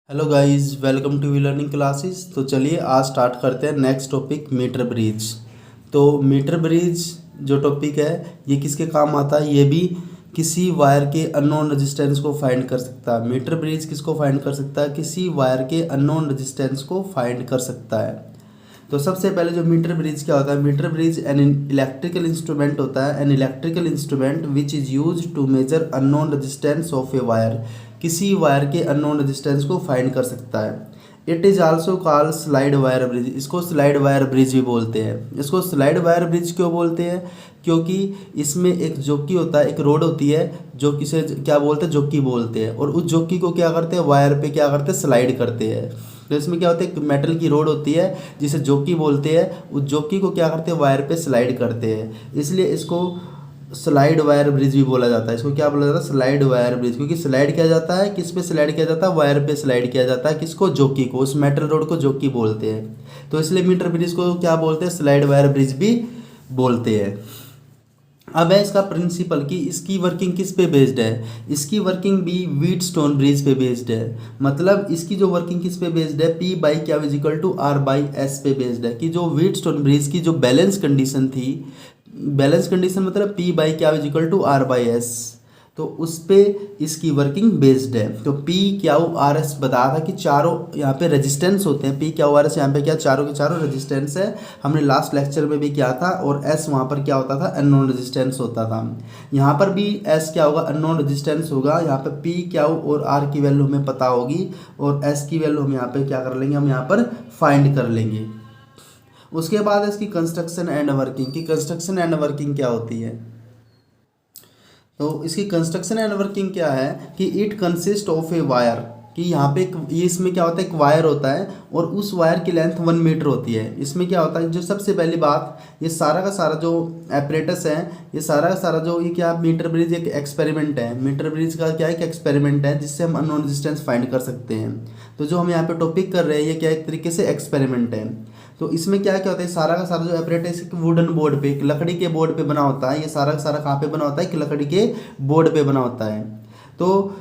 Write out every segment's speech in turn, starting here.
Hello guys, welcome to V learning classes. तो चलिए आज स्टार्ट करते हैं नेक्स्ट टॉपिक मीटर ब्रिज। तो मीटर ब्रिज जो टॉपिक है ये किसके काम आता है? ये भी किसी वायर के अननोन रेजिस्टेंस को फाइंड कर सकता है। मीटर ब्रिज किसको फाइंड कर सकता है? किसी वायर के अननोन रेजिस्टेंस को फाइंड कर सकता है। तो सबसे पहले जो मीटर ब्रिज क्या होता है? Metre bridge an electrical instrument होता है। An electrical instrument which is use to measure unknown resistance of a wire. किसी वायर के अननोन रेजिस्टेंस को फाइंड कर सकता है। It is also called slide wire bridge. इसको स्लाइड वायर ब्रिज भी बोलते हैं। इसको स्लाइड वायर ब्रिज क्यों बोलते हैं? क्योंकि इसमें एक जोकी होता है, एक रोड होती है जो किसे क्या बोलते हैं? जोकी बोलते हैं। और उस जोकी को क्या करते हैं? वायर पे क्या करते हैं? स्लाइड करते हैं। तो इसमें क्या होता है? एक मेटल की रोड होती है जिसे जोकी बोलते हैं। उस जोकी को क्या करते हैं? वायर पे स्लाइड करते हैं। इसलिए इसको स्लाइड वायर ब्रिज भी बोला जाता है। इसको क्या बोला जाता है? Slide wire bridge. क्योंकि स्लाइड किया जाता है, किस पे स्लाइड किया जाता है? वायर पे स्लाइड किया जाता है। किसको? जोकी को। उस मेटल रोड को जोकी बोलते हैं। तो इसलिए मीटर ब्रिज को क्या बोलते हैं? स्लाइड वायर ब्रिज भी बोलते हैं। अब है इसका प्रिंसिपल कि इसकी वर्किंग किस पे बेस्ड है? इसकी वर्किंग भी व्हीटस्टोन ब्रिज पे बेस्ड है। मतलब इसकी जो वर्किंग किस पे बेस्ड है? P बाई क्या is equal to R by S पे बेस्ड है। कि जो व्हीटस्टोन ब्रिज की जो बैलेंस कंडीशन थी, बैलेंस कंडीशन मतलब P बाई क्या is equal to R by S, तो उस पे इसकी वर्किंग बेस्ड है। तो P क्या R S बताया था कि चारों यहाँ पे रेजिस्टेंस होते हैं। P क्या R S यहाँ पे क्या चारों के चारों रेजिस्टेंस है। हमने लास्ट लेक्चर में भी किया था। और S वहाँ पर क्या होता था? अननोन रेजिस्टेंस होता था। यहाँ पर भी S क्या होगा? अननोन रेजिस्टेंस होगा। यहाँ पे P क्या और R की वैल्यू हमें पता होगी और S की वैल्यू हम यहाँ पे क्या कर लेंगे? हम यहाँ पर फाइंड कर लेंगे। उसके बाद इसकी कंस्ट्रक्शन एंड वर्किंग। की कंस्ट्रक्शन एंड वर्किंग क्या होती है? तो इसकी कंस्ट्रक्शन एंड वर्किंग क्या है कि it consist of a wire. कि यहाँ पे ये इसमें क्या होता है? एक वायर होता है और उस वायर की लेंथ 1 मीटर होती है। इसमें क्या होता है? जो सबसे पहली बात, ये सारा का सारा जो एपरेटस है, ये सारा का सारा जो ये क्या मीटर ब्रिज एक एक्सपेरिमेंट है। मीटर ब्रिज का क्या है? एक एक्सपेरिमेंट है जिससे हम अननोन रेजिस्टेंस फाइंड कर सकते हैं। तो जो हम यहाँ पे टॉपिक कर रहे हैं ये क्या एक तरीके से एक्सपेरिमेंट है। तो इसमें क्या क्या होता है? सारा का सारा जो एपरेटस एक वुडन बोर्ड पे, एक लकड़ी के बोर्ड पे बना होता है। ये सारा का सारा कहाँ पे बना होता है? कि लकड़ी के बोर्ड पे बना होता है। तो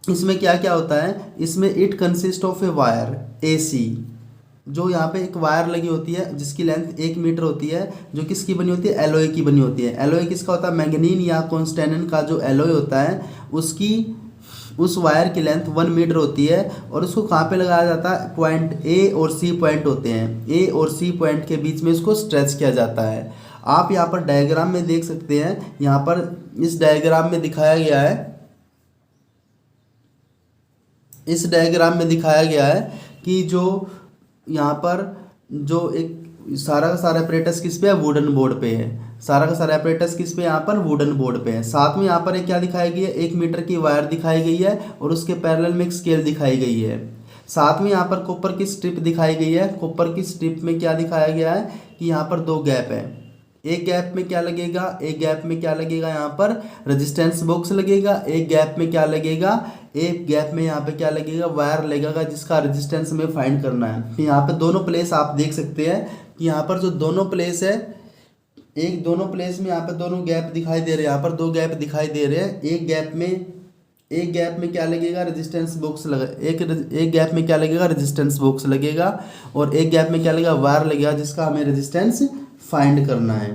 इसमें क्या क्या होता है? इसमें it consist of a wire AC। जो यहाँ पे एक वायर लगी होती है जिसकी लेंथ 1 मीटर होती है, जो किसकी बनी होती है? एलॉय की बनी होती है। एलॉय किसका होता है? मैंगनीन या कॉन्स्टेनिन का जो एलॉय होता है उसकी, उस वायर की लेंथ 1 मीटर होती है। और उसको कहाँ पे लगाया जाता है? पॉइंट A और C पॉइंट होते हैं। A और C पॉइंट के बीच में इसको स्ट्रेच किया जाता है। आप यहाँ पर डायग्राम में देख सकते हैं। यहाँ पर इस डायग्राम में दिखाया गया है, इस डायग्राम में दिखाया गया है कि जो यहाँ पर जो एक सारा का सारा एपरेटस किस पे है? वुडन बोर्ड पे है। सारा का सारा एपरेटस किस पे? यहाँ पर वुडन बोर्ड पे है। साथ में यहाँ पर एक क्या दिखाई गई है? 1 मीटर की वायर दिखाई गई है और उसके पैरेलल में एक स्केल दिखाई गई है। साथ में यहाँ पर कॉपर की स्ट्रिप दिखाई गई है। कॉपर की स्ट्रिप में क्या दिखाया गया है कि यहाँ पर 2 गैप है। एक गैप में क्या लगेगा? एक गैप में क्या लगेगा? यहाँ पर रेजिस्टेंस बॉक्स लगेगा। एक गैप में क्या लगेगा? एक गैप में यहाँ पे क्या लगेगा? वायर लगेगा जिसका रेजिस्टेंस हमें फाइंड करना है। यहाँ पे दोनों प्लेस आप देख सकते हैं कि यहाँ पर जो दोनों प्लेस है, एक दोनों प्लेस में यहाँ पे दोनों गैप दिखाई दे रहे हैं। यहाँ पर 2 गैप दिखाई दे रहे हैं। एक गैप में क्या लगेगा? रेजिस्टेंस बॉक्स लगा। एक गैप में क्या लगेगा? रेजिस्टेंस बॉक्स लगेगा। और एक गैप में क्या लगेगा? वायर लगेगा जिसका हमें रेजिस्टेंस फाइंड करना है।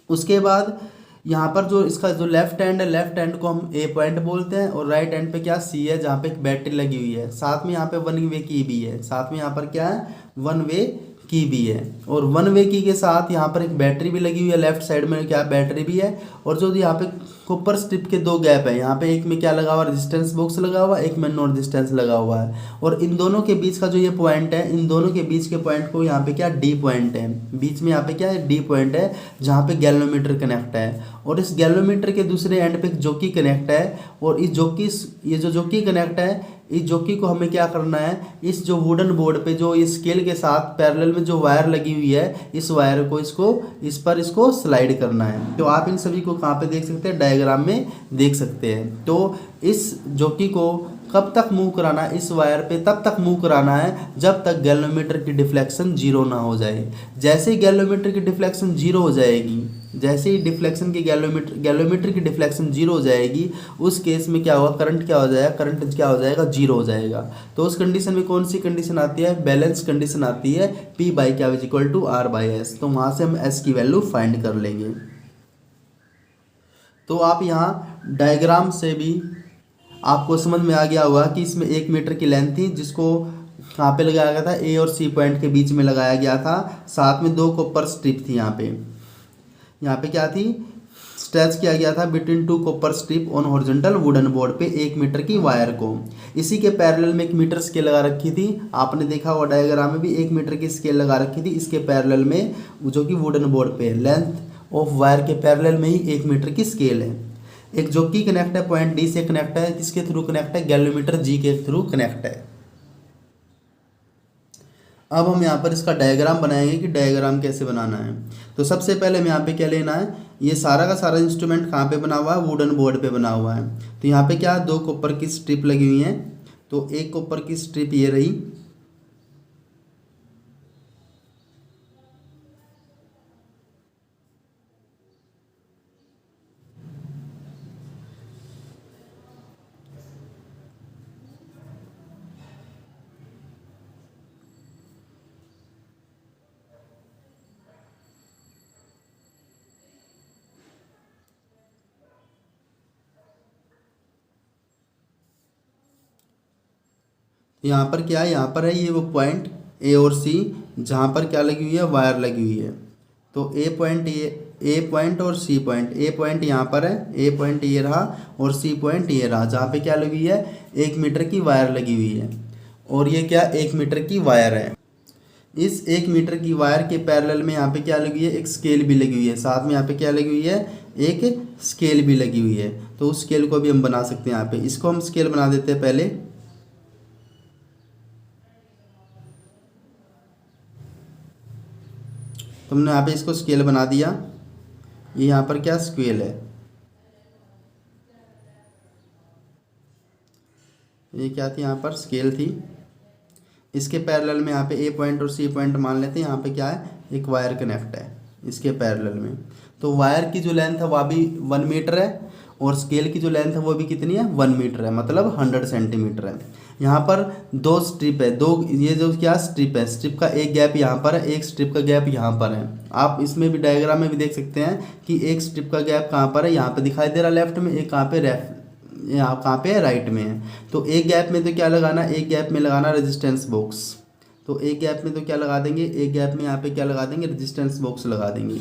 उसके बाद यहाँ पर जो इसका जो लेफ्ट हैंड है, लेफ्ट हैंड को हम A पॉइंट बोलते हैं और राइट हैंड पे क्या C है जहाँ पे एक बैटरी लगी हुई है। साथ में यहाँ पे 1 वे की भी है। साथ में यहाँ पर क्या है? 1 वे की भी है। और 1 वे की के साथ यहाँ पर एक बैटरी भी लगी हुई है। लेफ्ट साइड में क्या बैटरी भी है। और जो यहाँ पे कॉपर स्ट्रिप के 2 गैप है, यहाँ पे एक में क्या लगा हुआ? रेजिस्टेंस बॉक्स लगा हुआ, एक में नॉन रेजिस्टेंस लगा हुआ है। और इन दोनों के बीच का जो ये पॉइंट है, इन दोनों के बीच के पॉइंट को यहाँ पे क्या D पॉइंट है। बीच में यहाँ पे क्या है? D पॉइंट है जहाँ पे गैल्वेनोमीटर कनेक्ट है। और इस गैल्वेनोमीटर के दूसरे एंड पे एक जोकी कनेक्ट है। और इस जोकी, ये जो जोकी कनेक्ट है, इस जोकी को हमें क्या करना है? इस जो वुडन बोर्ड पे जो इस स्केल के साथ पैरेलल में जो वायर लगी हुई है, इस वायर को इसको स्लाइड करना है। तो आप इन सभी को कहाँ पे देख सकते हैं? डायग्राम में देख सकते हैं। तो इस जोकी को कब तक मूव कराना है? इस वायर पे तब तक मूव कराना है जब तक गैल्वेनोमीटर की डिफ्लेक्शन 0 ना हो जाए। जैसे ही गैल्वेनोमीटर की डिफ्लेक्शन 0 हो जाएगी, जैसे ही डिफ्लेक्शन की गैलोमीटर की डिफ्लेक्शन जीरो हो जाएगी, उस केस में क्या होगा, करंट क्या हो जाएगा, करंट क्या हो जाएगा, जीरो हो जाएगा। तो उस कंडीशन में कौन सी कंडीशन आती है, बैलेंस कंडीशन आती है, P बाई क्या is equal to R by S। तो वहाँ से हम S की वैल्यू फाइंड कर लेंगे। तो आप यहाँ डायग्राम से भी आपको समझ में आ गया होगा कि इसमें 1 मीटर की लेंथ थी, जिसको कहाँ पे लगाया गया था, A और C पॉइंट के बीच में लगाया गया था। साथ में 2 कॉपर स्ट्रिप थी यहाँ पे क्या थी, स्ट्रेच किया गया था between 2 copper strip on horizontal wooden board पे 1 मीटर की वायर को। इसी के पैरेलल में 1 मीटर स्केल लगा रखी थी, आपने देखा हुआ डायग्राम में भी 1 मीटर की स्केल लगा रखी थी इसके पैरेलल में, जो कि वुडन बोर्ड पे लेंथ ऑफ वायर के पैरेलल में ही 1 मीटर की स्केल है। एक जॉकी कनेक्ट है, पॉइंट डी से कनेक्ट है, किसके थ्रू कनेक्ट है, गैलोमीटर जी के थ्रू कनेक्ट है। अब हम यहाँ पर इसका डायग्राम बनाएंगे कि डायग्राम कैसे बनाना है। तो सबसे पहले हमें यहाँ पे क्या लेना है, ये सारा का सारा इंस्ट्रूमेंट कहाँ पे बना हुआ है, वुडन बोर्ड पे बना हुआ है। तो यहाँ पे क्या 2 कॉपर की स्ट्रिप लगी हुई हैं, तो एक कॉपर की स्ट्रिप ये रही, यहाँ पर क्या है, यहाँ पर है ये वो पॉइंट ए और सी, जहाँ पर क्या लगी हुई है, वायर लगी हुई है। तो ए पॉइंट और सी पॉइंट, ए पॉइंट यहाँ पर है, ए पॉइंट ये रहा और सी पॉइंट ये रहा, जहाँ पे क्या लगी हुई है, 1 मीटर की वायर लगी हुई है। और ये क्या 1 मीटर की वायर है। इस 1 मीटर की वायर के पैरेलल में यहाँ पे क्या लगी हुई है, एक स्केल भी लगी हुई है। साथ में यहाँ पे क्या लगी हुई है, एक स्केल भी लगी हुई है। तो उस स्केल को भी हम बना सकते हैं। यहाँ पे इसको हम स्केल बना देते हैं पहले। तुमने यहाँ पे इसको स्केल बना दिया, ये यहाँ पर क्या स्केल है, ये क्या थी, यहाँ पर स्केल थी। इसके पैरेलल में यहाँ पे ए पॉइंट और सी पॉइंट मान लेते हैं। यहाँ पे क्या है, एक वायर कनेक्ट है इसके पैरेलल में। तो वायर की जो लेंथ है वह भी 1 मीटर है, और स्केल की जो लेंथ है वो भी कितनी है, 1 मीटर है, मतलब 100 सेंटीमीटर है। यहाँ पर 2 स्ट्रिप है, ये जो क्या स्ट्रिप है, स्ट्रिप का एक गैप यहाँ पर है, एक स्ट्रिप का गैप यहाँ पर है। आप इसमें भी डायग्राम में भी देख सकते हैं कि एक स्ट्रिप का गैप कहाँ पर है, यहाँ पे दिखाई दे रहा है लेफ्ट में, एक कहाँ पे यहाँ कहाँ पे है, राइट में है। तो एक गैप में तो क्या लगाना, एक गैप में लगाना रेजिस्टेंस बॉक्स। तो एक गैप में तो क्या लगा देंगे, एक गैप में यहाँ पे क्या लगा देंगे, रेजिस्टेंस बॉक्स लगा देंगे।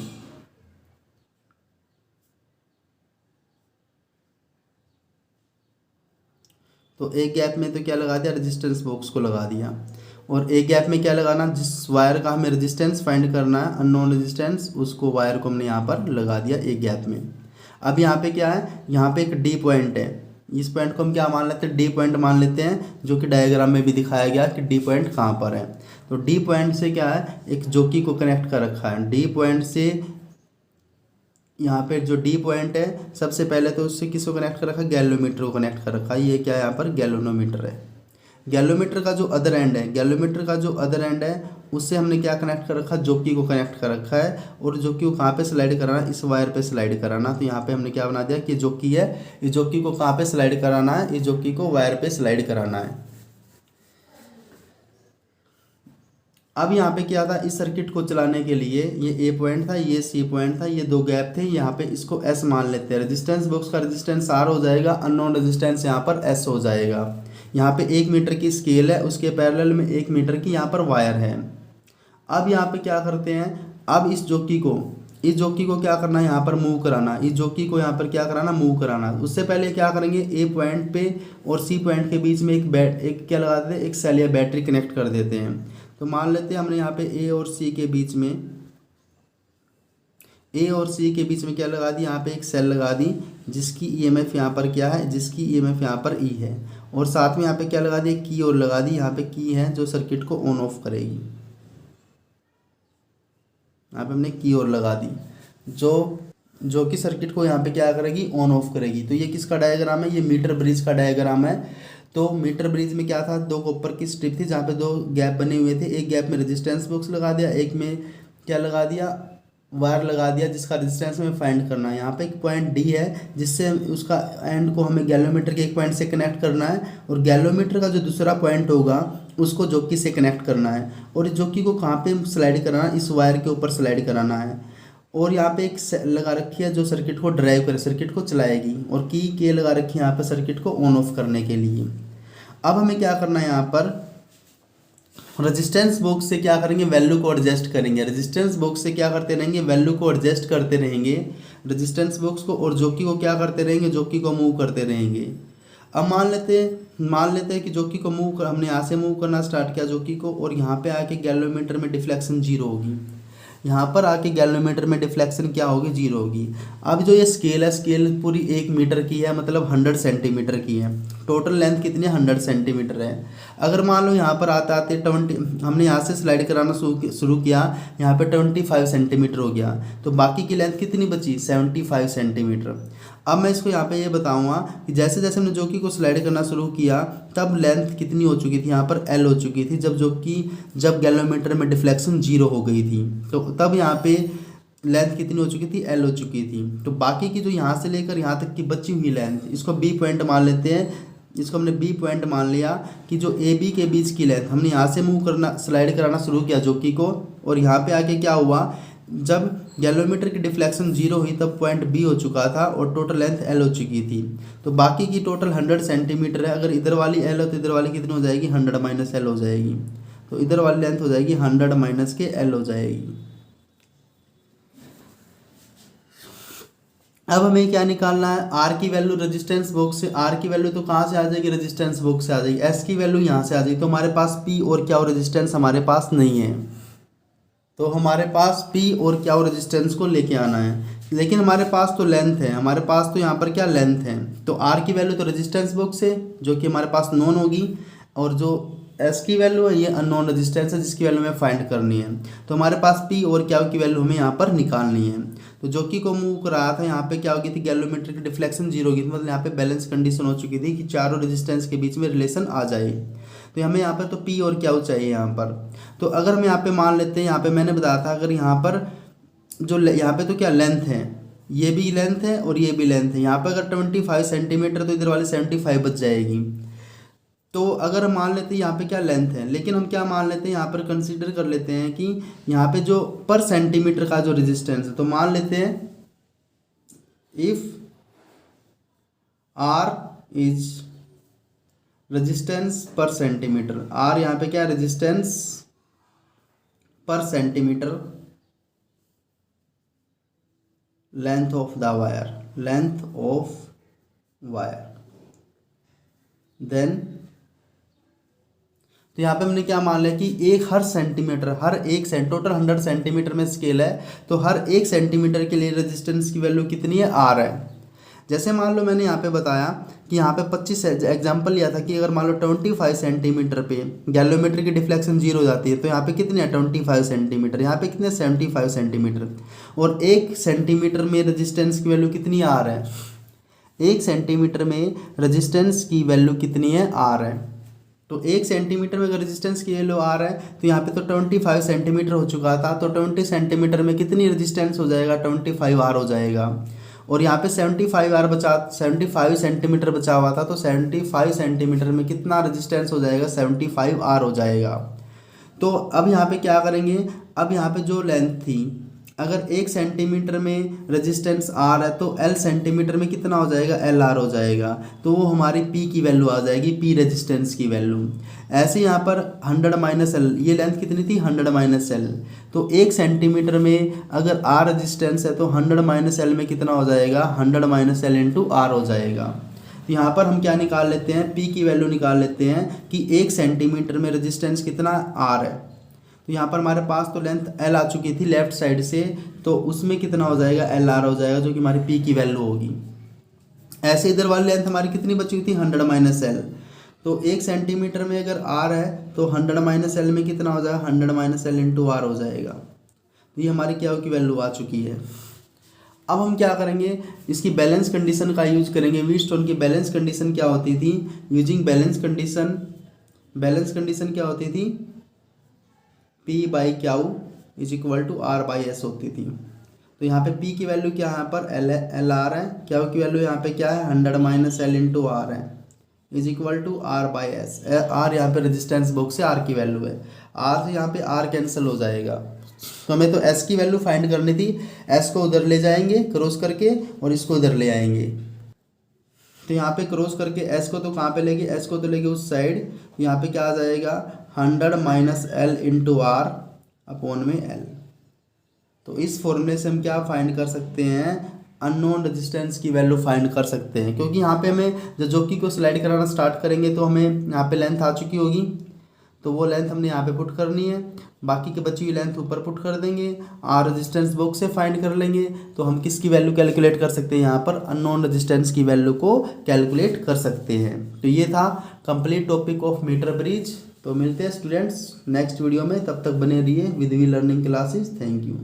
तो एक गैप में तो क्या लगा दिया, रेजिस्टेंस बॉक्स को लगा दिया। और एक गैप में क्या लगाना, जिस वायर का हमें रेजिस्टेंस फाइंड करना है, अननोन रेजिस्टेंस, उसको वायर को हमने यहाँ पर लगा दिया एक गैप में। अब यहाँ पे क्या है, यहाँ पे एक डी पॉइंट है, इस पॉइंट को हम क्या मान लेते हैं, डी पॉइंट मान लेते हैं, जो कि डायग्राम में भी दिखाया गया कि डी पॉइंट कहाँ पर है। तो डी पॉइंट से क्या है, एक जॉकी को कनेक्ट कर रखा है। डी पॉइंट से यहाँ पे जो डी पॉइंट है, सबसे पहले तो उससे किसको कनेक्ट कर रखा है, गैलोमीटर को कनेक्ट कर रखा है। ये क्या है, यहाँ पर गैलोनोमीटर है। गैलोमीटर का जो अदर एंड है, गैलोमीटर का जो अदर एंड है, उससे हमने क्या कनेक्ट कर रखा है, जॉकी को कनेक्ट कर रखा है। और जॉकी को कहाँ पे स्लाइड कराना है, इस वायर पे स्लाइड कराना। तो यहाँ पे हमने क्या बना दिया कि जॉकी है, इस जॉकी को कहाँ पे स्लाइड कराना है, इस जॉकी को वायर पे स्लाइड कराना है। अब यहाँ पे क्या था, इस सर्किट को चलाने के लिए ये ए पॉइंट था, ये सी पॉइंट था, ये 2 गैप थे। यहाँ पे इसको एस मान लेते हैं। रेजिस्टेंस बॉक्स का रेजिस्टेंस आर हो जाएगा, अननोन रेजिस्टेंस यहाँ पर एस हो जाएगा। यहाँ पे 1 मीटर की स्केल है, उसके पैरेलल में 1 मीटर की यहाँ पर वायर है। अब यहाँ पे क्या करते हैं, अब इस जॉकी को क्या करना है, यहाँ पर मूव कराना। इस जॉकी को यहाँ पर क्या कराना, मूव कराना। उससे पहले क्या करेंगे, ए पॉइंट पे और सी पॉइंट के बीच में एक क्या लगा देते हैं, एक सेल या बैटरी कनेक्ट कर देते हैं। तो मान लेते हैं हमने यहाँ पे ए और सी के बीच में क्या लगा दी, यहाँ पे एक सेल लगा दी, जिसकी ईएमएफ यहाँ पर क्या है, जिसकी ईएमएफ यहाँ पर ई है। और साथ में यहाँ पे क्या लगा दी, एक की और लगा दी, यहाँ पे की है जो सर्किट को ऑन ऑफ करेगी। यहाँ पे हमने की और लगा दी, जो कि सर्किट को यहाँ पे क्या करेगी, ऑन ऑफ करेगी। तो ये किसका डायग्राम है, ये मीटर ब्रिज का डायग्राम है। तो मीटर ब्रिज में क्या था, 2 कॉपर की स्ट्रिप थी, जहाँ पे 2 गैप बने हुए थे। एक गैप में रेजिस्टेंस बॉक्स लगा दिया, एक में क्या लगा दिया, वायर लगा दिया जिसका रेजिस्टेंस हमें फाइंड करना है। यहाँ पे एक पॉइंट डी है जिससे उसका एंड को हमें गैलोमीटर के एक पॉइंट से कनेक्ट करना है, और गैलोमीटर का जो दूसरा पॉइंट होगा उसको जॉकी से कनेक्ट करना है, और इस जॉकी को कहाँ पे स्लाइड कराना है, इस वायर के ऊपर स्लाइड कराना है। और यहाँ पे एक लगा रखी है जो सर्किट को ड्राइव करे, सर्किट को चलाएगी, और की के लगा रखी है यहाँ पे सर्किट को ऑन ऑफ करने के लिए। अब हमें क्या करना है, यहाँ पर रेजिस्टेंस बॉक्स से क्या करेंगे, वैल्यू को एडजस्ट करेंगे। रेजिस्टेंस बॉक्स से क्या करते रहेंगे, वैल्यू को एडजस्ट करते रहेंगे रेजिस्टेंस बॉक्स को, और जॉकी को क्या करते रहेंगे, जॉकी को मूव करते रहेंगे। अब मान लेते हैं कि जॉकी को हमने यहाँ से मूव करना स्टार्ट किया जॉकी को, और यहाँ पे आके गैलोमीटर में डिफ्लेक्शन जीरो होगी। यहाँ पर आके गैलोमीटर में डिफ्लेक्शन क्या होगी, जीरो होगी। अब जो ये स्केल है, स्केल पूरी 1 मीटर की है, मतलब 100 सेंटीमीटर की है। टोटल लेंथ कितनी है, 100 सेंटीमीटर है। अगर मान लो यहाँ पर आते आते 20 हमने यहाँ से स्लाइड कराना शुरू किया, यहाँ पे 25 सेंटीमीटर हो गया, तो बाकी की लेंथ कितनी बची, 75 सेंटीमीटर। अब मैं इसको यहाँ पे ये बताऊँगा कि जैसे जैसे हमने जॉकी को स्लाइड करना शुरू किया तब लेंथ कितनी हो चुकी थी, यहाँ पर एल हो चुकी थी, जब गैलोमीटर में डिफ्लेक्शन जीरो हो गई थी, तो तब यहाँ पे लेंथ कितनी हो चुकी थी, एल हो चुकी थी। तो बाकी की जो यहाँ से लेकर यहाँ तक की बची हुई लेंथ, इसको बी पॉइंट मान लेते हैं, इसको हमने बी पॉइंट मान लिया कि जो ए बी के बीच की लेंथ, हमने यहाँ से मूव करना स्लाइड कराना शुरू किया जॉकी को, और यहाँ पे आके क्या हुआ, जब गैलोमीटर की डिफ्लेक्शन जीरो हुई तब पॉइंट बी हो चुका था और टोटल लेंथ एल हो चुकी थी। तो बाकी की टोटल 100 सेंटीमीटर है। अगर इधर वाली एल हो तो इधर वाली कितनी हो जाएगी, 100 माइनस एल हो जाएगी। तो इधर वाली लेंथ हो जाएगी 100 माइनस के एल हो जाएगी। अब हमें क्या निकालना है, आर की वैल्यू रेजिस्टेंस बॉक्स से, आर की वैल्यू तो कहाँ से आ जाएगी, रेजिस्टेंस बॉक्स से आ जाएगी। एस की वैल्यू यहाँ से आ जाएगी। तो हमारे पास पी और क्या रेजिस्टेंस हमारे पास नहीं है, तो हमारे पास पी और क्या रेजिस्टेंस को लेके आना है। लेकिन हमारे पास तो लेंथ है, हमारे पास तो यहाँ पर क्या लेंथ है। तो आर की वैल्यू तो रेजिस्टेंस बॉक्स है जो कि हमारे पास नॉन होगी, और जो एस की वैल्यू है ये अननोन रेजिस्टेंस है जिसकी वैल्यू हमें फाइंड करनी है। तो हमारे पास पी और क्या की वैल्यू हमें यहाँ पर निकालनी है। तो जॉकी को मूव कराया था, यहाँ पे क्या हो गई थी, गैलोमीटर की डिफ्लेक्शन जीरो होगी, मतलब यहाँ पे बैलेंस कंडीशन हो चुकी थी कि चारों रेजिस्टेंस के बीच में रिलेशन आ जाए। तो हमें यहाँ पर तो पी और क्या चाहिए यहाँ पर। तो अगर हम यहाँ पे मान लेते हैं, यहाँ पे मैंने बताया था अगर यहाँ पर जो यहाँ पे तो क्या लेंथ है, ये भी लेंथ है और ये भी लेंथ है। यहाँ पे अगर 25 सेंटीमीटर तो इधर वाली 75 बच जाएगी। तो अगर हम मान लेते हैं यहाँ पे क्या लेंथ है, लेकिन हम क्या मान लेते हैं यहाँ पर कंसीडर कर लेते हैं कि यहाँ पे जो पर सेंटीमीटर का जो रेजिस्टेंस है, तो मान लेते हैं if R is resistance per centimetre, R यहाँ पे क्या resistance per centimetre, length of the wire, length of wire, then तो यहाँ पे हमने क्या मान लिया कि हर सेंटीमीटर टोटल 100 सेंटीमीटर में स्केल है, तो हर 1 सेंटीमीटर के लिए रेजिस्टेंस की वैल्यू कितनी है, आर है। जैसे मान लो मैंने यहाँ पे बताया कि यहाँ पे 25 एग्जाम्पल लिया था कि अगर मान लो 25 सेंटीमीटर पे गैलोमीटर की डिफ्लेक्शन जीरो हो जाती है, तो यहाँ पे कितनी है 25 सेंटीमीटर, यहाँ पे कितने 75 सेंटीमीटर, और 1 सेंटीमीटर में रेजिस्टेंस की वैल्यू कितनी आर है, 1 सेंटीमीटर में रेजिस्टेंस की वैल्यू कितनी है, आर है। तो 1 सेंटीमीटर में अगर रेजिस्टेंस की वैल्यू आर है, तो यहाँ पे तो 25 सेंटीमीटर हो चुका था, तो 20 सेंटीमीटर में कितनी रेजिस्टेंस हो जाएगा, 25 आर हो जाएगा। और यहाँ पे 75 सेंटीमीटर बचा हुआ था, तो 75 सेंटीमीटर में कितना रेजिस्टेंस हो जाएगा, 75 आर हो जाएगा। तो अब यहाँ पे क्या करेंगे, अब यहाँ पे जो लेंथ थी, अगर 1 सेंटीमीटर में रेजिस्टेंस आर है तो एल सेंटीमीटर में कितना हो जाएगा, एल आर हो जाएगा। तो वो हमारी पी की वैल्यू आ जाएगी, पी रेजिस्टेंस की वैल्यू। ऐसे यहाँ पर 100 माइनस एल, ये लेंथ कितनी थी, 100 माइनस एल। तो 1 सेंटीमीटर में अगर आर रेजिस्टेंस है तो 100 माइनस एल में कितना हो जाएगा, 100 माइनस एल इंटू आर हो जाएगा। तो यहाँ पर हम क्या निकाल लेते हैं, पी की वैल्यू निकाल लेते हैं कि 1 सेंटीमीटर में रेजिस्टेंस कितना आर है। तो यहाँ पर हमारे पास तो लेंथ एल आ चुकी थी लेफ्ट साइड से, तो उसमें कितना हो जाएगा, एल आर हो जाएगा, जो कि हमारी पी की वैल्यू होगी। ऐसे इधर वाली लेंथ हमारी कितनी बची हुई थी, 100 माइनस एल। तो 1 सेंटीमीटर में अगर आर है तो 100 माइनस एल में कितना हो जाएगा, 100 माइनस एल इंटू आर हो जाएगा। तो ये हमारी क्या की वैल्यू आ चुकी है। अब हम क्या करेंगे, इसकी बैलेंस कंडीशन का यूज करेंगे। व्हीटस्टोन की बैलेंस कंडीशन क्या होती थी, यूजिंग बैलेंस कंडीशन क्या होती थी, P by Q is equal to R by S होती थी। तो यहाँ पे P की वैल्यू क्या है, यहाँ पर एल आर है, क्या की वैल्यू यहाँ पे क्या है 100 माइनस एल इंटू आर है, is equal to R by S. R यहाँ पे रेजिस्टेंस बॉक्स से आर की वैल्यू है, आर से यहाँ पे आर कैंसिल हो जाएगा। तो हमें तो एस की वैल्यू फाइंड करनी थी, एस को उधर ले जाएंगे क्रॉस करके और इसको इधर ले आएंगे। तो यहाँ पे क्रॉस करके एस को तो कहाँ पे लेंगे, एस को तो लेंगे उस साइड, तो यहाँ पे क्या आ जाएगा 100 minus L into R upon में एल। तो इस फॉर्मूले से हम क्या फाइंड कर सकते हैं, अननोन रेजिस्टेंस की वैल्यू फाइंड कर सकते हैं। क्योंकि यहाँ पे हमें जब जॉकी को स्लाइड कराना स्टार्ट करेंगे तो हमें यहाँ पे लेंथ आ चुकी होगी, तो वो लेंथ हमने यहाँ पे पुट करनी है, बाकी की बची हुई लेंथ ऊपर पुट कर देंगे, आर रेजिस्टेंस बॉक्स से फाइंड कर लेंगे। तो हम किसकी वैल्यू कैलकुलेट कर सकते हैं, यहाँ पर अननोन रेजिस्टेंस की वैल्यू को कैलकुलेट कर सकते हैं। तो ये था complete topic of metre bridge. तो मिलते हैं स्टूडेंट्स नेक्स्ट वीडियो में, तब तक बने रहिए with V learning classes. Thank you.